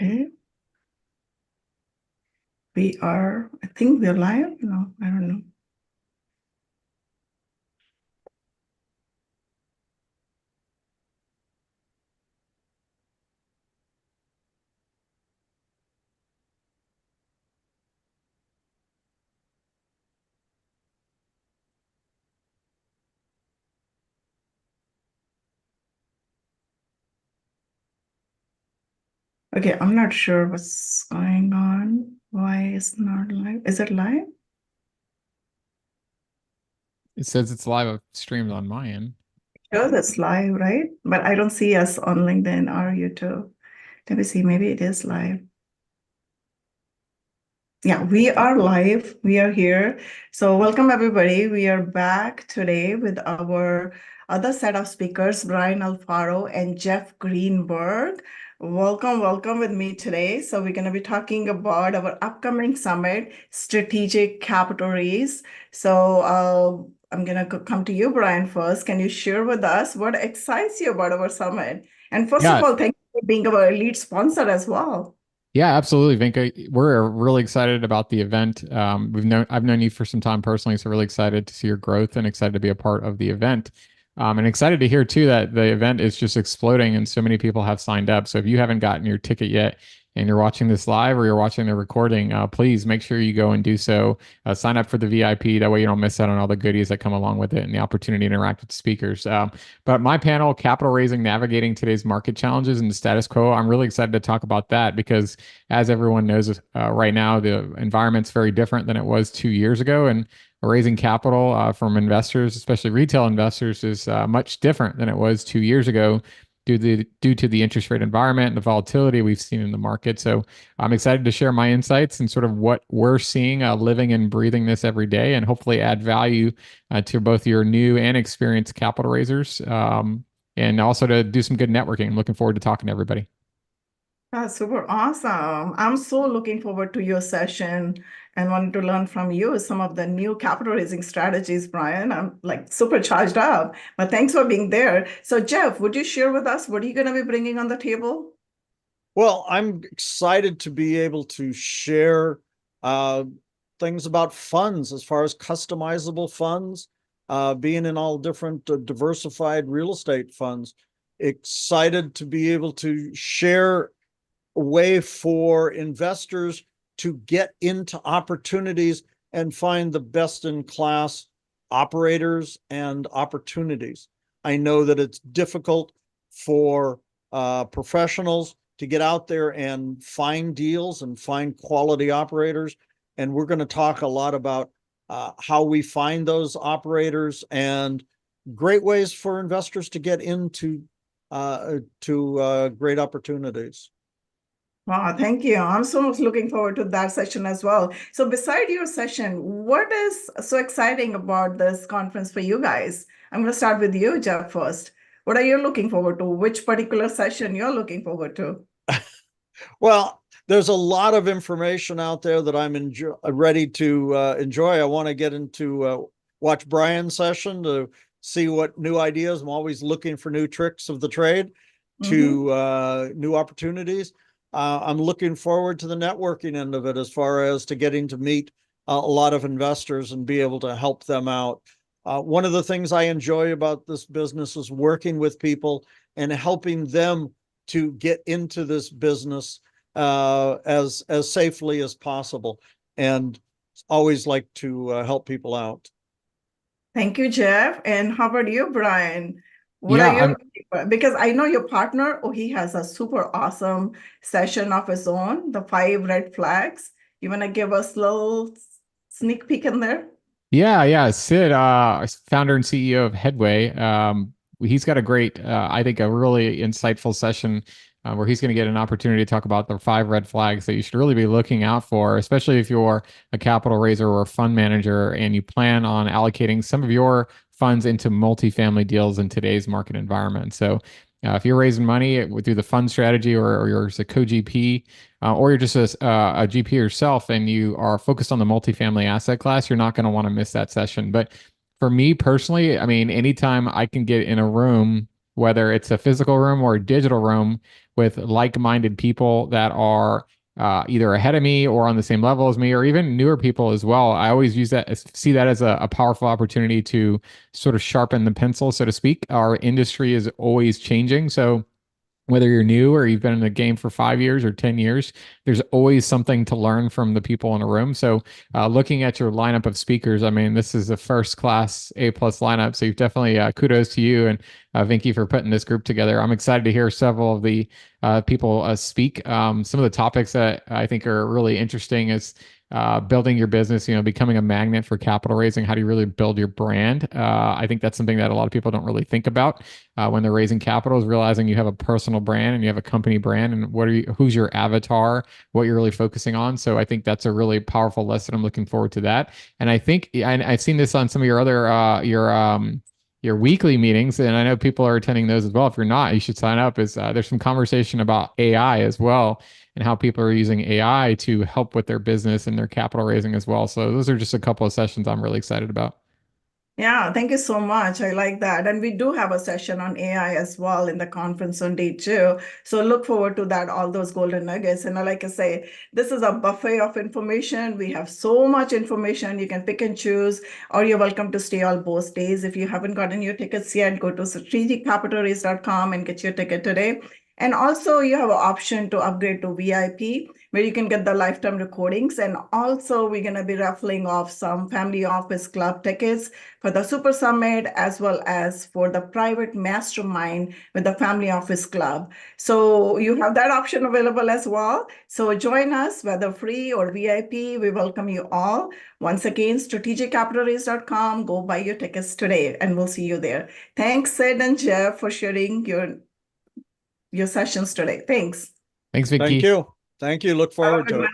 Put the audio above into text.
Okay, I think we're live. No, I don't know. Okay, I'm not sure what's going on. Why is not live? Is it live? It says it's live streamed on my end. Sure, that's live, right? But I don't see us on LinkedIn or YouTube. Let me see, maybe it is live. Yeah, we are live. We are here. So, welcome everybody. We are back today with our other set of speakers, Brian Alfaro and Jeff Greenberg. Welcome with me today. So, we're going to be talking about our upcoming summit, Strategic Capital Raise. So, I'm going to come to you, Brian, first. Can you share with us what excites you about our summit? And first of Yeah, all, thank you for being our lead sponsor as well. yeah, absolutely, Vinka. We're really excited about the event. I've known you for some time personally, so really excited to see your growth and excited to be a part of the event. And excited to hear too that the event is just exploding and so many people have signed up. So if you haven't gotten your ticket yet and you're watching this live or you're watching the recording, please make sure you go and do so. Sign up for the VIP. That way you don't miss out on all the goodies that come along with it and the opportunity to interact with speakers. But my panel, Capital Raising, Navigating Today's Market Challenges and the Status Quo, I'm really excited to talk about that because as everyone knows, right now, the environment's very different than it was 2 years ago. And raising capital from investors, especially retail investors, is much different than it was 2 years ago due to the interest rate environment and the volatility we've seen in the market. So I'm excited to share my insights and sort of what we're seeing, living and breathing this every day, and hopefully add value to both your new and experienced capital raisers. And also to do some good networking. I'm looking forward to talking to everybody. That's super awesome. I'm so looking forward to your session and wanted to learn from you some of the new capital raising strategies, Brian. I'm like super charged up, but thanks for being there. So, Jeff, would you share with us what are you going to be bringing on the table? Well, I'm excited to be able to share uh, things about funds as far as customizable funds, being in all different diversified real estate funds. Excited to be able to share a way for investors to get into opportunities and find the best in class operators and opportunities. I know that it's difficult for professionals to get out there and find deals and find quality operators. And we're going to talk a lot about how we find those operators and great ways for investors to get into great opportunities. Wow, thank you. I'm so much looking forward to that session as well. So, beside your session, what is so exciting about this conference for you guys? I'm going to start with you, Jeff, first. What are you looking forward to? Which particular session you're looking forward to? Well, there's a lot of information out there that I'm ready to enjoy. I want to get into watch Brian's session to see what new ideas. I'm always looking for new tricks of the trade Mm-hmm. to new opportunities. I'm looking forward to the networking end of it as far as to getting to meet a lot of investors and be able to help them out. One of the things I enjoy about this business is working with people and helping them to get into this business as safely as possible, and always like to help people out. Thank you, Jeff. And how about you, Brian? What are Yeah, you I'm looking for? Because I know your partner, oh, he has a super awesome session of his own, the 5 red flags. You want to give us a little sneak peek in there? Yeah. Sid, founder and CEO of Headway. He's got a great, I think, a really insightful session where he's going to get an opportunity to talk about the 5 red flags that you should really be looking out for, especially if you're a capital raiser or a fund manager and you plan on allocating some of your funds into multifamily deals in today's market environment. So, if you're raising money through the fund strategy or you're a co-GP, or you're just a GP yourself and you are focused on the multifamily asset class, you're not going to want to miss that session. But for me personally, I mean, anytime I can get in a room whether it's a physical room or a digital room with like-minded people that are either ahead of me or on the same level as me, or even newer people as well. I always see that as a powerful opportunity to sort of sharpen the pencil, so to speak. Our industry is always changing. So whether you're new or you've been in the game for 5 years or 10 years, there's always something to learn from the people in a room. So looking at your lineup of speakers, I mean, this is a first class A+ lineup. So you've definitely kudos to you and Vinki for putting this group together. I'm excited to hear several of the people speak. Some of the topics that I think are really interesting is building your business, becoming a magnet for capital raising. How do you really build your brand? I think that's something that a lot of people don't really think about when they're raising capital, is realizing you have a personal brand and you have a company brand, and who's your avatar, what you're really focusing on. So I think that's a really powerful lesson. I'm looking forward to that. And I think I've seen this on some of your other your weekly meetings, and I know people are attending those as well. If you're not, you should sign up. There's some conversation about AI as well, and how people are using AI to help with their business and their capital raising as well. So those are just a couple of sessions I'm really excited about. Yeah, thank you so much. I like that. And we do have a session on AI as well in the conference on day 2. So look forward to that, all those golden nuggets. And like I say, this is a buffet of information. We have so much information. You can pick and choose, or you're welcome to stay all both days. If you haven't gotten your tickets yet, go to strategiccapitalraise.com and get your ticket today. And also you have an option to upgrade to VIP, where you can get the lifetime recordings. And also we're going to be raffling off some family office club tickets for the Super Summit, as well as for the private mastermind with the Family Office Club. So you have that option available as well. So join us, whether free or VIP. We welcome you all. Once again, strategiccapitalraise.com. Go buy your tickets today, and we'll see you there. Thanks, Sid and Jeff, for sharing your sessions today. Thanks. Thanks, Vinki. Thank you. Thank you. Look forward to it.